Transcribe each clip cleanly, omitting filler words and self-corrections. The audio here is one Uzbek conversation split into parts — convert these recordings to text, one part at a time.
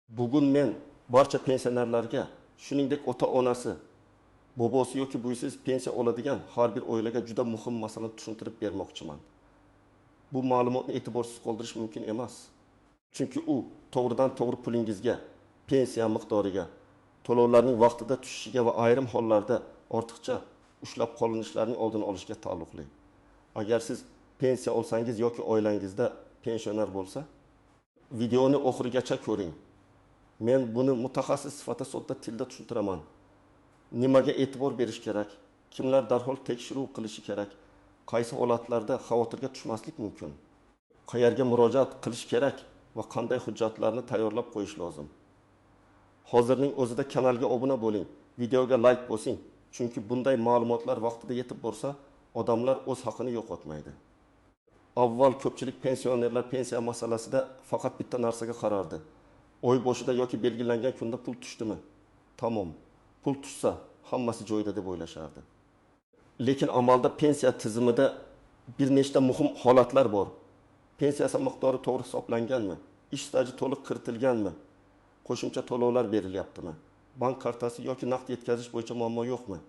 Bugun men barcha pensionerlarga, shuningdek ota-onasi, bobosi yoki buvisiz pensiya oladigan har bir oilaga juda muhim masalani tushuntirib bermoqchiman. Bu ma'lumotni e'tiborsiz qoldirish mumkin emas. Chunki u to'g'ridan-to'g'ri pulingizga, pensiya miqdoriga, to'lovlarning vaqtida tushishiga va ayrim hollarda ortiqcha ushlab qolinishlarning oldini olishga taalluqli. Agar siz pensiya olsangiz yoki oilangizda pensioner bo'lsa, videoni oxirigacha ko'ring. Men buni mutaxassis sifatida sodda tilda tushuntiraman. Nimaga e'tibor berish kerak? Kimlar darhol tekshiruv qilishi kerak? Qaysi holatlarda xavotirga tushmaslik mumkin? Qayerga murojaat qilish kerak va qanday hujjatlarni tayyorlab qo'yish lozim? Hozirning o'zida kanalga obuna bo'ling, videoga like bosing, chunki bunday ma'lumotlar vaqtida yetib borsa, odamlar o'z haqini yo'qotmaydi. Avval ko'pchilik pensionerlar pensiya masalasida faqat bitta narsaga qarardi. Oy boshida yoki belgilangan kunda pul tushdimi? Tamom. Pul tushsa hammasi joyida deb o'ylashardi. Lekin amalda pensiya tizimida bir nechta muhim holatlar bor. Pensiyasi miqdori to'g'ri hisoblanganmi? Ish staji to'liq kiritilganmi? Qo'shimcha to'lovlar berilyaptimi? Bank kartasi yoki naqd yetkazish bo'yicha muammo yo'qmi?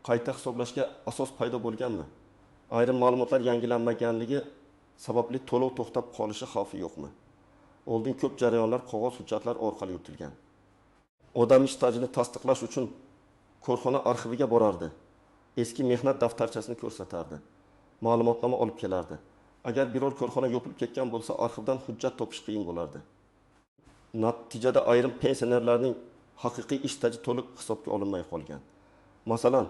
Qayta hisoblashga asos paydo bo'lganmi? Ayrim ma'lumotlar yangilanmaganligi sababli to'lov to'xtab qolishi xavfi yo'qmi? Oldin ko'p jarayonlar qog'oz hujjatlar orqali yuritilgan. Odam ish stajini tasdiqlash uchun korxona arxiviga borardi. Eski mehnat daftarchasini ko'rsatardi. Ma'lumotnoma olib kelardi. Agar biror korxona yopilib ketgan bo'lsa, arxivdan hujjat topish qiyin bo'lardi. Natijada ayrim pensionerlarning haqiqiy ish staji to'liq hisobga olinmay qolgan. Masalan,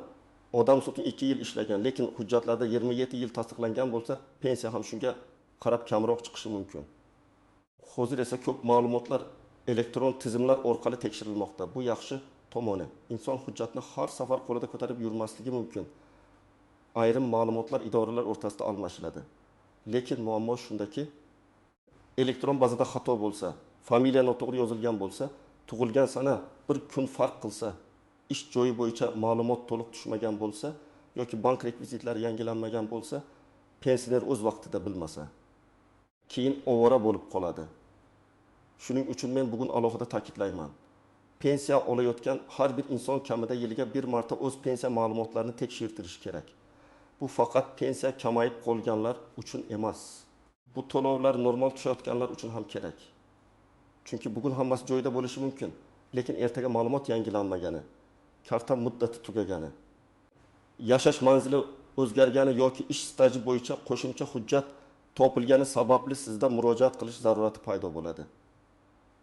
odam sutun 2 yil ishlagan, lekin hujjatlarda 27 yil tasdiqlangan bo'lsa, pensiya ham shunga qarab kamroq chiqishi mumkin. Hozir esa ko'p ma'lumotlar elektron tizimlar orqali tekshirilmoqda. Bu yaxshi tomoni. Inson hujjatni har safar qo'lida ko'tarib yurmasligi mumkin. Ayrim ma'lumotlar idoralar o'rtasida almashiladi. Lekin muammo shundaki, elektron bazada xato bo'lsa, familiya noto'g'ri yozilgan bo'lsa, tug'ilgan sana bir kun farq qilsa, ish joyi bo'yicha ma'lumot to'liq tushmagan bo'lsa yoki bank rekvizitlari yangilanmagan bo'lsa, pensioner o'z vaqtida bilmasa, keyin ovora bo'lib qoladi. Shuning uchun men bugun alohida ta'kidlayman. Pensiya olayotgan har bir inson kamida yiliga bir marta o'z pensiya ma'lumotlarini tekshirtirishi kerak. Bu faqat pensiya kamayib qolganlar uchun emas. Bu to'lovlar normal tushayotganlar uchun ham kerak. Chunki bugun hammasi joyida bo'lishi mumkin, lekin ertaga ma'lumot yangilanmagani, karta muddati tugagani, yashash manzili o'zgargani yoki ish staji bo'yicha qo'shimcha hujjat topilgani sababli sizda murojaat qilish zarurati paydo bo'ladi.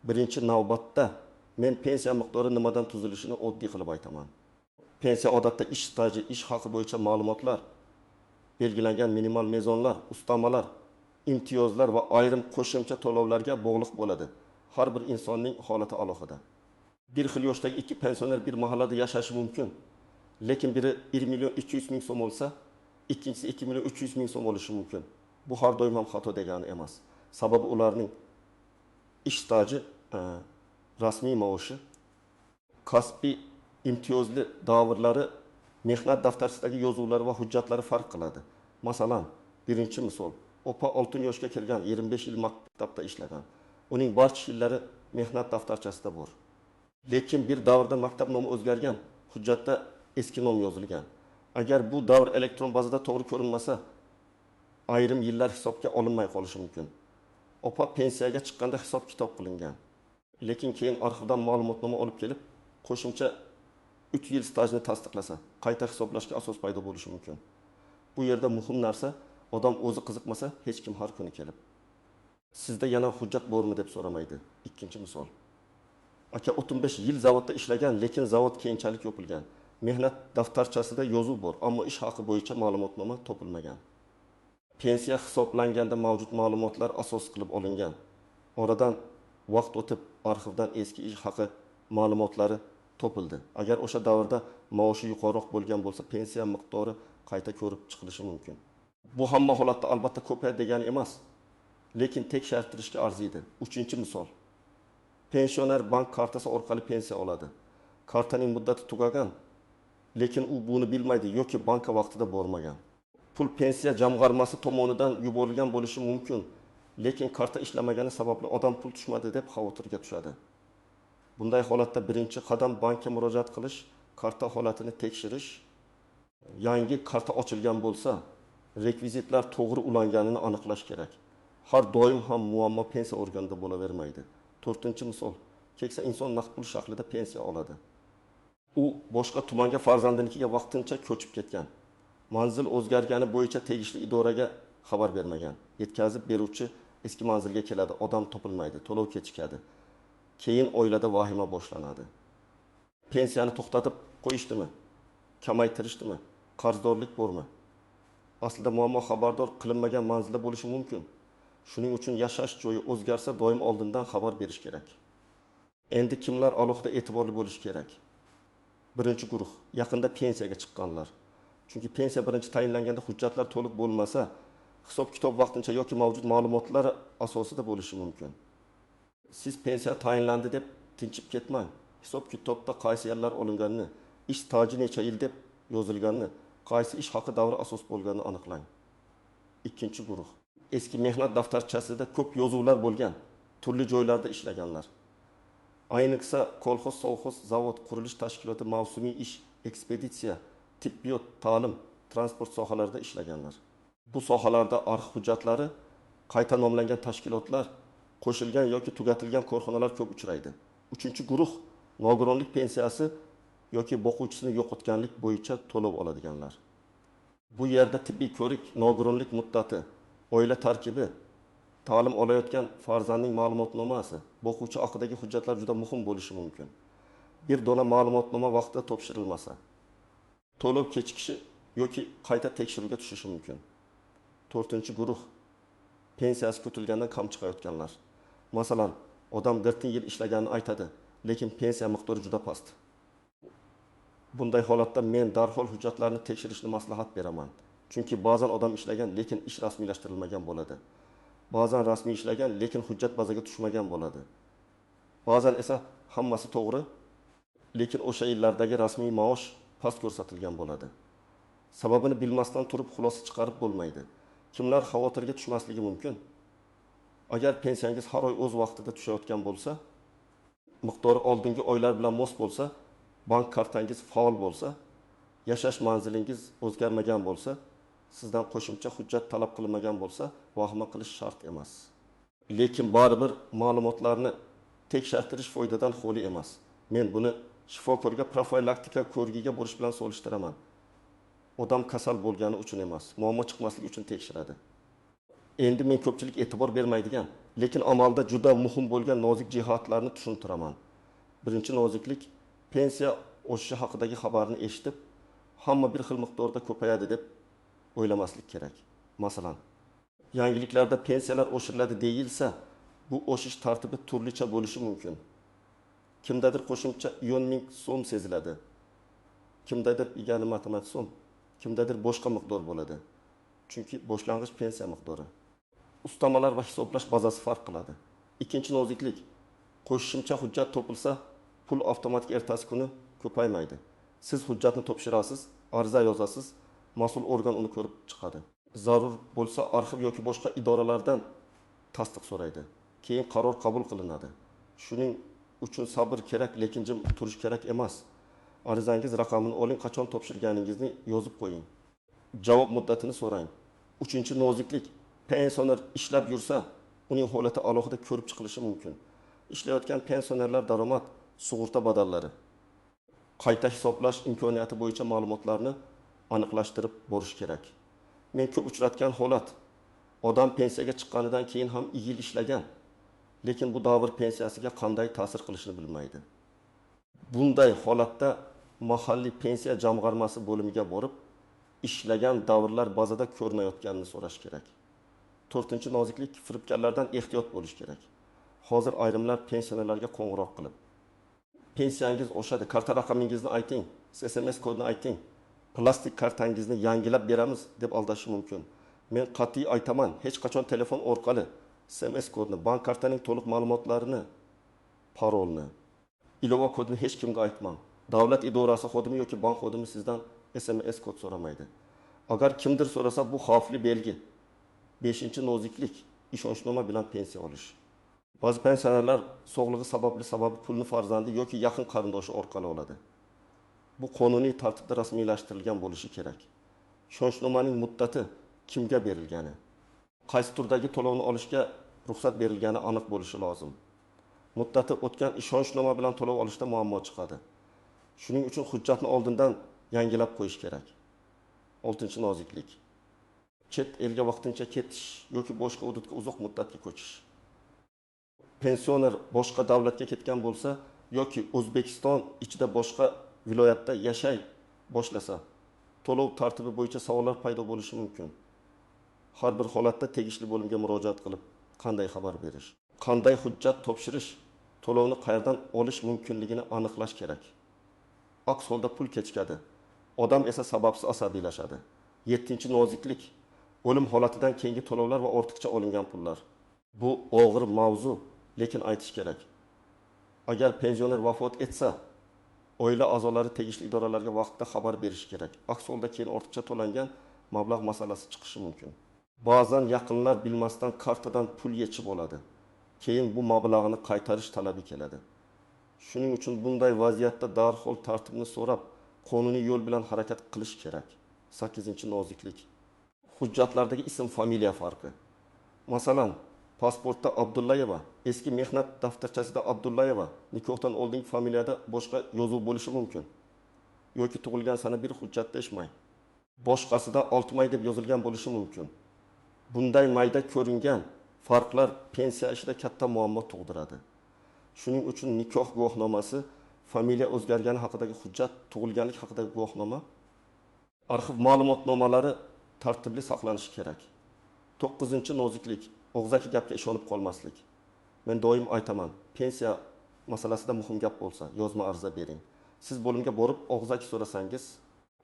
Birinchi navbatda men pensiya miqdori nimadan tuzilishini oddiy qilib aytaman. Pensiya odatda ish staji, ish haqi bo'yicha ma'lumotlar, belgilangan minimal mezonlar, ustamalar, imtiyozlar va ayrim qo'shimcha to'lovlarga bog'liq bo'ladi. Har bir insonning holati alohida. Bir xil yoshdagi ikki pensioner bir mahallada yashashi mumkin. Lekin biri 1 million 200 ming so'm olsa, ikkinchisi 2 million 300 ming so'm olishi mumkin. Bu har doim ham xato degani emas. Sababi ularning ish staji, rasmiy maoshi, kasbiy imtiyozli davrlari, mehnat daftarchasida yozuvlari va hujjatlari farq qiladi. Masalan, birinchi misol, opa 6 yoshga kirgan, 25 yil maktabda ishlagan. Uning barcha yillari mehnat daftarchasida bor. Lekin bir davrda maktab nomi o'zgargan, hujjatda eski nom yozilgan. Agar bu davr elektron bazada to'g'ri ko'rinmasa, ayrim yillar hisobga olinmay qolishi mumkin. Opa pensiyaga chiqqanda hisob kitob qilingan. Lekin keyin arxivdan ma'lumotnoma olib kelib, qo'shimcha 3 yil stajni tasdiqlasa, qayta hisoblashga asos paydo bo'lishi mumkin. Bu yerda muhim narsa, odam o'zi qiziqmasa, hech kim har kuni kelib sizda yana hujjat bormi deb so'ramaydi. Ikkinchi misol. Aka 35 yil zavodda ishlagan, lekin zavod keyinchalik yopilgan. Mehnat daftarchasida yozuv bor, ammo ish haqi bo'yicha ma'lumotnoma topilmagan. Pensiya hisoblanganda mavjud ma'lumotlar asos qilib olingan. Oradan vaqt o'tib, arxivdan eski ish haqi ma'lumotlari topildi. Agar o'sha davrda maoshi yuqoriroq bo'lgan bo'lsa, pensiya miqdori qayta ko'rib chiqilishi mumkin. Bu hamma holatda albatta ko'payadi degani emas, lekin tekshirtirishga arziydi. Uchinchi misol. Pensioner bank kartasi orqali pensiya oladi. Kartaning muddati tugagan, lekin u buni bilmaydi yoki banka vaqtida bormagan. Pul pensiya jamg'armasi tomonidan yuborilgan bo'lishi mumkin. lekin karta ishlamagani sababli odam pul tushmadi deb xavotirga tushadi. Bunday holatda birinchi qadam bankka murojaat qilish, karta holatini tekshirish, yangi karta ochilgan bo'lsa, rekvizitlar to'g'ri ulanganini aniqlash kerak. Har doim ham muammo pensiya organida bo'lavermaydi. 4-misol, keksa inson naqd pul shaklida pensiya oladi. U boshqa tumanga farzandinikiga vaqtincha ko'chib ketgan. Manzil o'zgargani bo'yicha tegishli idoraga xabar bermagan. Yetkazib beruvchi eski manzilga keladi, odam topilmaydi, to'lov kechikadi. Keyin oilada vahima boshlanadi. Pensiyani to'xtatib qo'yishdimi? Kamaytirishdimi? Qarzdorlik bormi? Aslida muammo xabardor qilinmagan manzilda bo'lishi mumkin. Shuning uchun yashash joyi o'zgarsa, doim oldindan xabar berish kerak. Endi kimlar alohida e'tiborli bo'lishi kerak? Birinchi guruh, yaqinda pensiyaga chiqqanlar. Chunki pensiya birinchi tayinlanganda hujjatlar to'liq bo'lmasa, hisob-kitob vaqtincha yoki mavjud ma'lumotlar asosida bo'lishi mumkin. Siz pensiya tayinlandi deb tinchib ketmang. Hisob-kitobda qaysi yillar olinganini, ish staji necha yil deb yozilganini, qaysi ish haqi davri asos bo'lganini aniqlang. Ikkinchi guruh, eski mehnat daftarchasida ko'p yozuvlar bo'lgan, turli joylarda ishlaganlar. Ayniqsa kolxoz, sovxoz, zavod, qurilish tashkiloti, mavsumiy ish, ekspeditsiya, tibbiyot, ta'lim, transport sohalarida ishlaganlar. Bu sohalarda arxiv hujjatlari, qayta nomlangan tashkilotlar, qo'shilgan yoki tugatilgan korxonalar ko'p uchraydi. Uchinchi guruh, nogironlik pensiyasi yoki boquvchisini yo'qotganlik bo'yicha to'lov oladiganlar. Bu yerda tibbiy ko'rik, nogironlik muddati, oila tarkibi, ta'lim olayotgan farzandning ma'lumotnomasi, boquvchi haqidagi hujjatlar juda muhim bo'lishi mumkin. Bir dona ma'lumotnoma vaqtida topshirilmasa, to'lov kechikishi yoki qayta tekshiruvga tushishi mumkin. 4-guruh, pensiyasi kutilgandan kam chiqayotganlar. Masalan, odam 40 yil ishlaganini aytadi, lekin pensiya miqdori juda past. Bunday holatda men darhol hujjatlarni tekshirishni maslahat beraman. Chunki ba'zan odam ishlagan, lekin ish rasmiylashtirilmagan bo'ladi. Ba'zan rasmiy ishlagan, lekin hujjat bazaga tushmagan bo'ladi. Ba'zan esa hammasi to'g'ri, lekin o'sha yillardagi rasmiy maosh past ko'rsatilgan bo'ladi. Sababini bilmasdan turib xulosa chiqarib bo'lmaydi. Kimlar xavotirga tushmasligi mumkin? Agar pensiyangiz har oy o'z vaqtida tushayotgan bo'lsa, miqdori oldingi oylar bilan mos bo'lsa, bank kartangiz faol bo'lsa, yashash manzilingiz o'zgarmagan bo'lsa, sizdan qo'shimcha hujjat talab qilinmagan bo'lsa, vahima qilish shart emas. Lekin baribir ma'lumotlarni tekshirdirish foydadan xoli emas. Men buni shifokorga profilaktika ko'rigiga borish bilan solishtiraman. Odam kasal bo'lgani uchun emas, muammo chiqmasligi uchun tekshiradi. Endi men ko'pchilik e'tibor bermaydigan, lekin amalda juda muhim bo'lgan nozik jihatlarni tushuntiraman. Birinchi noziklik, pensiya o'sishi haqidagi xabarni eshitib, hamma bir xil miqdorda ko'payadi deb o'ylamaslik kerak. Masalan, yangiliklarda pensiyalar oshiriladi deyilsa, bu oshish tartibi turlicha bo'lishi mumkin. Kimdadir qo'shimcha 10,000 so'm seziladi. Kimdadir 20 matematik so'm, kimdadir boshqa miqdor bo'ladi. Chunki boshlang'ich pensiya miqdori. Ustamalar va hisoblash bazasi farq qiladi. Ikkinchi noziklik, qo'shimcha hujjat topilsa, pul avtomatik ertasi kuni ko'paymaydi. Siz hujjatni topshirasiz, ariza yozasiz, mas'ul organ uni ko'rib chiqadi. Zarur bo'lsa arxiv yoki boshqa idoralardan tasdiq so'raydi. Keyin qaror qabul qilinadi. Shuning uchun sabr kerak, lekin jim turish kerak emas. Arizangiz raqamini oling, qachon topshirganingizni yozib qo'ying. Javob muddatini so'rang. Uchinchi noziklik, pensioner ishlab yursa, uning holati alohida ko'rib chiqilishi mumkin. Ishlayotgan pensionerlar daromad, sug'urta badallari, qayta hisoblash imkoniyati bo'yicha ma'lumotlarni aniqlashtirib borish kerak. Men ko'p uchratgan holat, odam pensiyaga chiqqanidan keyin ham yil ishlagan, lekin bu davr pensiyasiga qanday ta'sir qilishini bilmaydi. Bunday holatda mahalliy pensiya jamg'armasi bo'limiga borib, ishlagan davrlar bazada ko'rinayotganini so'rash kerak. 4-noziklik, firibgarlardan ehtiyot bo'lish kerak. Hozir ayrimlar pensionerlarga qo'ng'iroq qilib, pensiyangiz oshadi, karta raqamingizni ayting, SMS kodini ayting, plastik kartangizni yangilab beramiz deb aldashi mumkin. Men qat'iy aytaman, hech qachon telefon orqali SMS kodini, bank kartaning to'liq ma'lumotlarini, parolni, ilova kodini hech kimga aytmang. Davlat idorasi xodimi yoki bank xodimi sizdan SMS kod so'ramaydi. Agar kimdir so'rasa, bu xavfli belgi. 5-noziklik, ishonchnoma bilan pensiya olish. Ba'zi pensionerlar sog'lig'i sababi pulni farzandi yoki yaqin qarindoshi orqali oladi. Bu qonuniy tartibda rasmiylashtirilgan bo'lishi kerak. Ishonchnomaning muddati kimga berilgani, qaysi turdagi to'lovni olishga ruxsat berilgani aniq bo'lishi lozim. Muddati o'tgan ishonchnoma bilan to'lov olishda muammo chiqadi. Shuning uchun hujjatni oldindan yangilab qo'yish kerak. 6-noziklik. Chet elga vaqtincha ketish yoki boshqa hududga uzoq muddatga ko'chish. Pensioner boshqa davlatga ketgan bo'lsa yoki O'zbekiston ichida boshqa viloyatda yashay boshlasa, to'lov tartibi bo'yicha savollar paydo bo'lishi mumkin. Har bir holatda tegishli bo'limga murojaat qilib, qanday xabar berish, qanday hujjat topshirish, to'lovni qayerdan olish mumkinligini aniqlash kerak. Aks holda pul kechikadi. Odam esa sababsiz asabiylashadi. 7-noziklik. O'lim holatidan keyingi to'lovlar va ortiqcha olingan pullar. Bu og'ir mavzu, lekin aytish kerak. Agar pensioner vafot etsa, oila a'zolari tegishli idoralarga vaqtida xabar berishi kerak. Aks holda keyin ortiqcha to'langan mablag' masalasi chiqishi mumkin. Ba'zan yaqinlar bilmasdan kartadan pul yechib oladi. Keyin bu mablag'ni qaytarish talabi keladi. Shuning uchun bunday vaziyatda darhol tartibni so'rab, qonuniy yo'l bilan harakat qilish kerak. 8-noziklik. Hujjatlardagi ism familiya farqi. Masalan, pasportda Abdullayeva, eski mehnat daftarchasida Abdullayeva, nikohdan oldingi familiyada boshqa yozuv bo'lishi mumkin. Yoki tug'ilgan sana bir hujjatda Ishmay. Boshqasida Oltmay deb yozilgan bo'lishi mumkin. Bunday mayda ko'ringan farqlar pensiya ishida katta muammo tug'diradi. Shuning uchun nikoh guvohnomasi, familiya o'zgargani haqidagi hujjat, tug'ilganlik haqidagi guvohnoma, arxiv ma'lumotnomalari tartibli saqlanishi kerak. 9-noziklik. Og'zaki gapga ishonib qolmaslik. Men doim aytaman, pensiya masalasida muhim gap bo'lsa, yozma ariza bering. Siz bo'limga borib og'zaki so'rasangiz,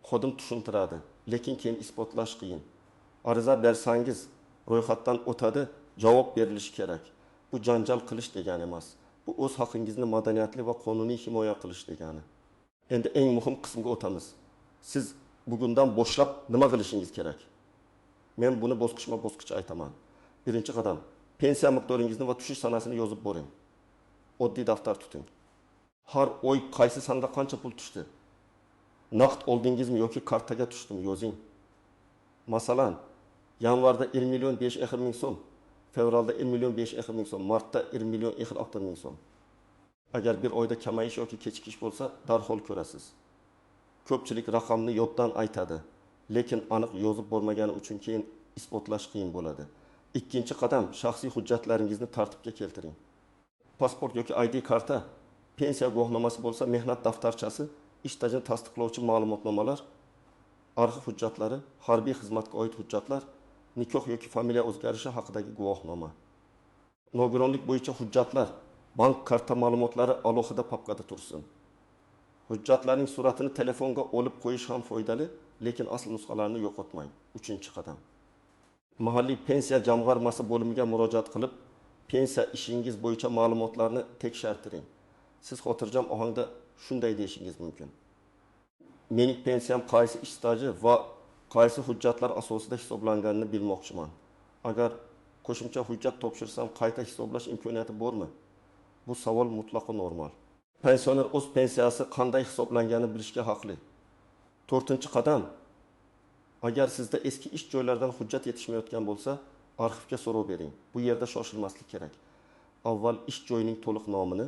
xodim tushuntiradi, lekin keyin isbotlash qiyin. Ariza bersangiz, ro'yxatdan o'tadi, javob berilishi kerak. Bu janjal qilish degani emas. Bu o'z haqingizni madaniyatli va qonuniy himoya qilish degani. Endi eng muhim qismga o'tamiz. Siz bugundan boshlab nima qilishingiz kerak? Men buni bosqichma-bosqich aytaman. Birinchi qadam, pensiya miqdoringizni va tushish sanasini yozib boring. Oddiy daftar tuting. Har oy qaysi sanada qancha pul tushdi? Naqd oldingizmi yoki kartaga tushdimi yozing. Masalan, yanvarda 20.500.000 so'm, fevralda 20.500.000 so'm, martda 20.600.000 so'm. Agar bir oyda kamayish yoki kechikish bo'lsa, darhol ko'rasiz. Ko'pchilik raqamni yoddan aytadi, lekin aniq yozib bo'lmagani uchun keyin isbotlash qiyin bo'ladi. Ikkinchi qadam, shaxsiy hujjatlaringizni tartibga keltiring. Pasport yoki ID karta, pensiya guvohnomasi bo'lsa, mehnat daftarchasi, ish stajini tasdiqlovchi ma'lumotnomalar, arxiv hujjatlari, harbiy xizmatga oid hujjatlar, nikoh yoki familiya o'zgarishi haqidagi guvohnoma. Nogironlik bo'yicha hujjatlar, bank karta ma'lumotlari alohida papkada tursin. Hujjatlarning suratini telefonga olib qo'yish ham foydali, lekin asl nusxalarini yo'qotmang. 3-qadam. Mahalliy pensiya jamg'armasi bo'limiga murojaat qilib, pensiya ishingiz bo'yicha ma'lumotlarni tekshirtiring. Siz xotirjam ohangda shunday deyishingiz mumkin. Mening pensiyam qaysi ish staji va qaysi hujjatlar asosida hisoblanganini bilmoqchiman. Agar qo'shimcha hujjat topshirsam, qayta hisoblash imkoniyati bormi? Bu savol mutlaqo normal. Pensioner o'z pensiyasi qanday hisoblanganini bilishga haqli. 4-qadam. Agar sizda eski ish joylaridan hujjat yetishmayotgan bo'lsa, arxivga so'rov bering. Bu yerda shoshilmaslik kerak. Avval ish joyining to'liq nomini,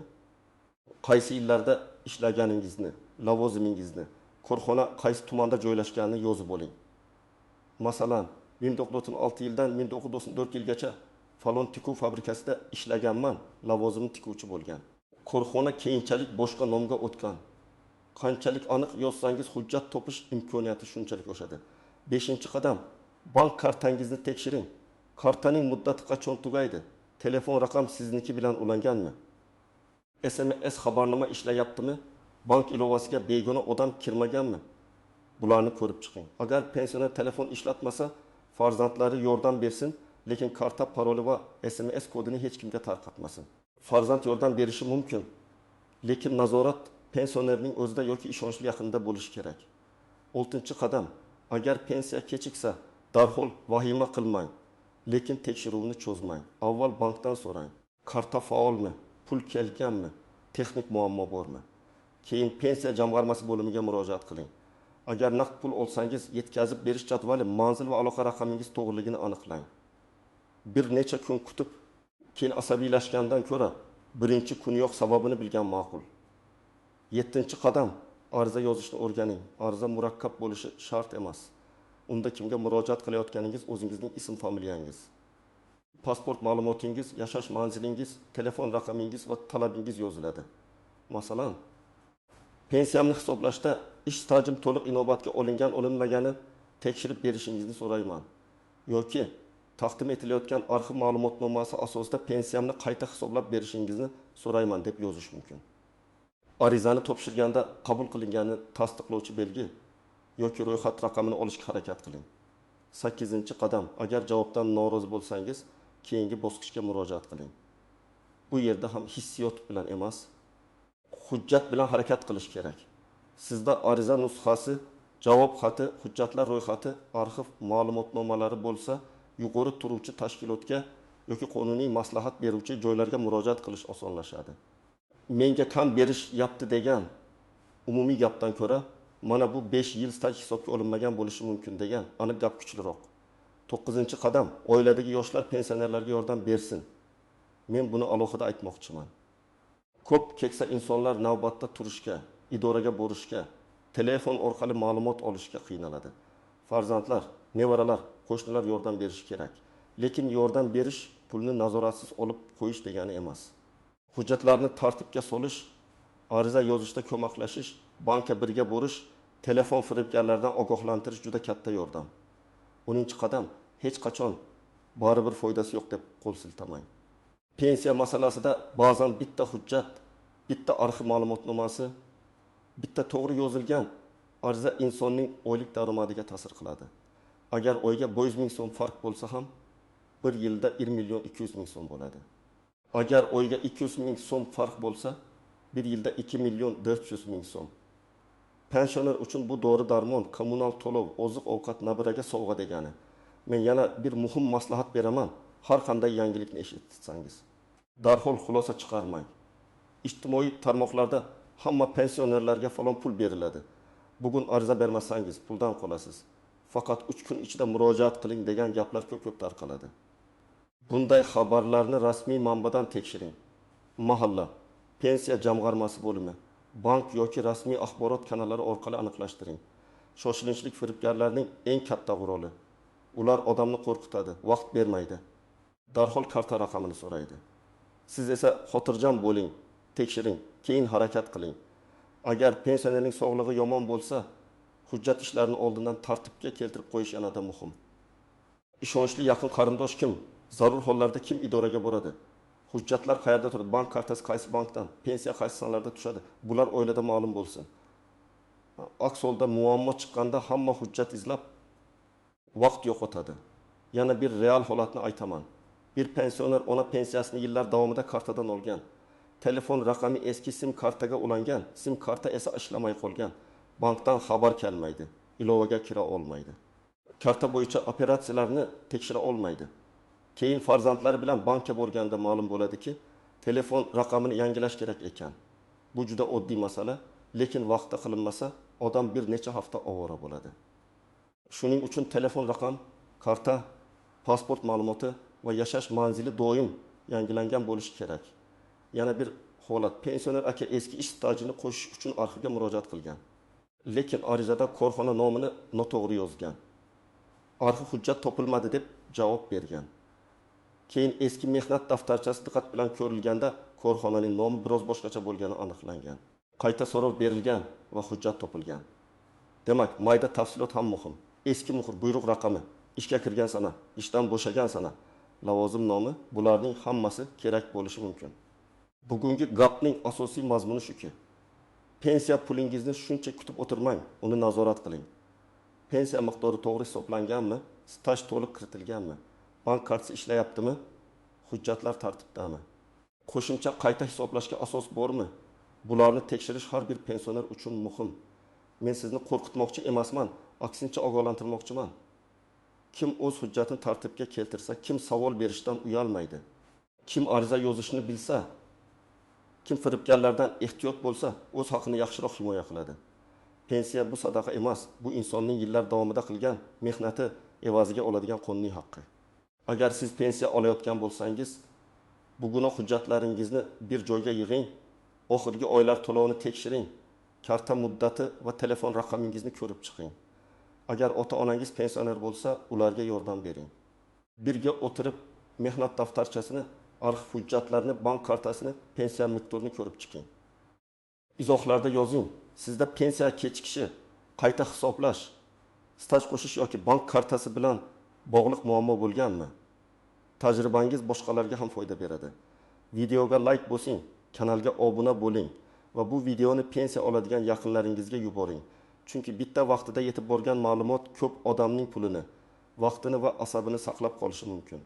qaysi yillarda ishlaganingizni, lavozimingizni, korxona qaysi tumanda joylashganini yozib oling. Masalan, 1996 yildan 1994 yilgacha falon tikuv fabrikasida ishlaganman, lavozimim tikuvchi bo'lgan. Korxona keyinchalik boshqa nomga o'tgan. Qanchalik aniq yozsangiz, hujjat topish imkoniyati shunchalik oshadi. 5-qadam, bank kartangizni tekshiring. Kartaning muddati qachon tugaydi? Telefon raqam sizniki bilan ulanganmi? SMS xabarnoma ishlayaptimi? Bank ilovasiga begona odam kirmaganmi? Bularni ko'rib chiqing. Agar pensioner telefon ishlatmasa, farzandlari yordam bersin, lekin karta paroli va SMS kodini hech kimga tarqatmasin. Farzand yordam berishi mumkin, lekin nazorat pensionerning o'zida yoki ishonchli yaqinda bo'lishi kerak. 6-qadam, agar pensiya kechiksa, darhol vahima qilmang. Lekin tekshiruvni cho'zmang. Avval bankdan so'rang. Karta faolmi? Pul kelganmi? Texnik muammo bormi? Keyin pensiya jamg'armasi bo'limiga murojaat qiling. Agar naqd pul olsangiz, yetkazib berish jadvali, manzil va aloqa raqamingiz to'g'riligini aniqlang. Bir necha kun kutib, keyin asabiylashgandan ko'ra, birinchi kuniyoq sababini bilgan ma'qul. 7-qadam, ariza yozishni o'rganing. Ariza murakkab bo'lishi shart emas. Unda kimga murojaat qilayotganingiz o'zingizning ism familiyangiz, pasport ma'lumotingiz, yashash manzilingiz, telefon raqamingiz va talabingiz yoziladi. Masalan, pensiyamni hisoblashda ish stajim to'liq inobatga olingan-olinmagani tekshirib berishingizni so'rayman. Yoki taqdim etilayotgan arxiv ma'lumotnomasi asosida pensiyamni qayta hisoblab berishingizni so'rayman deb yozish mumkin. Arizani topshirganda qabul qilinganini tasdiqlovchi belgi yoki ro'yxat raqamini olishga harakat qiling. 8-qadam, agar javobdan norozi bo'lsangiz, keyingi bosqichga murojaat qiling. Bu yerda ham hissiyot bilan emas, hujjat bilan harakat qilish kerak. Sizda ariza nusxasi, javob xati, hujjatlar ro'yxati, arxiv ma'lumotnomalari bo'lsa, yuqori turuvchi tashkilotga yoki qonuniy maslahat beruvchi joylarga murojaat qilish osonlashadi. Menga kam berish yapti degan umumiy gapdan ko'ra, mana bu 5 yil staj hisobga olinmagan bo'lishi mumkin degan aniq gap kuchliroq. 9-qadam, oiladagi yoshlar pensionerlarga yordam bersin. Men buni alohida aytmoqchiman. Ko'p keksa insonlar navbatda turishga, idoraga borishga, telefon orqali ma'lumot olishga qiynaladi. Farzandlar, nevaralar, qo'shnilar yordam berishi kerak. Lekin yordam berish pulni nazoratsiz olib qo'yish degani emas. Hujjatlarni tartibga solish, ariza yozishda ko'maklashish, bankka birga borish, telefon firibgarlardan ogohlantirish juda katta yordam. 10-qadam, hech qachon baribir foydasi yo'q deb qo'l siltamang. Pensiya masalasida ba'zan bitta hujjat, bitta arxiv ma'lumotnomasi, bitta to'g'ri yozilgan ariza insonning oylik daromadiga ta'sir qiladi. Agar oyga 100 ming so'm farq bo'lsa ham, bir yilda 1.200.000 so'm bo'ladi. Agar oyga 200 ming so'm farq bo'lsa, bir yilda 2.400.000 so'm. Pensioner uchun bu dori-darmon, kommunal to'lov, oziq-ovqat, nabiraga sovg'a degani. Men yana bir muhim maslahat beraman. Har qanday yangilikni eshitsangiz, darhol xulosa chiqarmang. Ijtimoiy tarmoqlarda hamma pensionerlarga falon pul beriladi. Bugun ariza bermasangiz puldan qolasiz. Faqat 3 kun ichida murojaat qiling degan gaplar ko'p tarqaladi. Bunday xabarlarni rasmiy manbadan tekshiring. Mahalla, pensiya jamg'armasi bo'limi, bank yoki rasmiy axborot kanallari orqali aniqlashtiring. Shoshilinchlik firibgarlarning eng katta g'uroli. Ular odamni qo'rqitadi, vaqt bermaydi. Darhol karta raqamini so'raydi. Siz esa xotirjam bo'ling, tekshiring, keyin harakat qiling. Agar pensionerning sog'lig'i yomon bo'lsa, hujjat ishlarini oldindan tartibga keltirib qo'yish yanada muhim. Ishonchli yaqin qarindosh kim? Zarur hollarda kim idoraga boradi? Hujjatlar qayerda turadi? Bank kartasi qaysi bankdan? Pensiya qaysi sanlarda tushadi? Bular oilada ma'lum bo'lsin. Aks holda muammo chiqqanda hamma hujjat izlab vaqt yo'qotadi. Yana bir real holatni aytaman. Bir pensioner ona pensiyasini yillar davomida kartadan olgan. Telefon raqami eski sim kartaga ulangan, sim karta esa ishlamay qolgan. Bankdan xabar kelmaydi, ilovaga kira olmaydi. Karta bo'yicha operatsiyalarni tekshira olmaydi. Keyin farzandlari bilan bankka borganda ma'lum bo'ladiki, telefon raqamini yangilash kerak ekan. Bu juda oddiy masala, lekin vaqtda qilinmasa, odam bir necha hafta ovora bo'ladi. Shuning uchun telefon raqam, karta, pasport ma'lumoti va yashash manzili doim yangilangan bo'lishi kerak. Yana bir holat, pensioner aka eski ish stajini qo'shish uchun arxivga murojaat qilgan. Lekin arizada korxona nomini noto'g'ri yozgan. Arxiv hujjat topilmadi deb javob bergan. Keyin eski mehnat daftarchasi diqqat bilan ko'rilganda korxonaning nomi biroz boshqacha bo'lgani aniqlangan. Qayta so'rov berilgan va hujjat topilgan. Demak, mayda tafsilot ham muhim. Eski muhr, buyruq raqami, ishga kirgan sana, ishdan bo'shagan sana, lavozim nomi, bularning hammasi kerak bo'lishi mumkin. Bugungi gapning asosiy mazmuni shuki. Pensiya pulingizni shuncha kutib o'tirmang, uni nazorat qiling. Pensiya miqdori to'g'ri hisoblanganmi? Staj to'liq kiritilganmi? Bank kartasi ishlayaptimi? Hujjatlar tartibdami? Qo'shimcha qayta hisoblashga asos bormi? Bularni tekshirish har bir pensioner uchun muhim. Men sizni qo'rqitmoqchi emasman, aksincha ogohlantirmoqchiman. Kim o'z hujjatini tartibga keltirsa, kim savol berishdan uyalmaydi, kim ariza yozishni bilsa, kim firibgarlardan ehtiyot bo'lsa, o'z haqini yaxshiroq himoya qiladi. Pensiya bu sadaqa emas, bu insonning yillar davomida qilgan mehnati evaziga oladigan qonuniy haqqi. Agar siz pensiya olayotgan bo'lsangiz, bugun hujjatlaringizni bir joyga yig'ing, oxirgi oylar to'lovini tekshiring, karta muddati va telefon raqamingizni ko'rib chiqing. Agar ota-onangiz pensioner bo'lsa, ularga yordam bering. Birga o'tirib mehnat daftarchasini, arxiv hujjatlarini, bank kartasini, pensiya miqdorini ko'rib chiqing. Izohlarda yozing. Sizda pensiya kechikishi, qayta hisoblash, staj qo'shish yoki bank kartasi bilan bog'liq muammo bo'lganmi? Tajribangiz boshqalarga ham foyda beradi. Videoga like bosing, kanalga obuna bo'ling va bu videoni pensiya oladigan yaqinlaringizga yuboring. Chunki bitta vaqtida yetib borgan ma'lumot ko'p odamning pulini, vaqtini va asabini saqlab qolishi mumkin.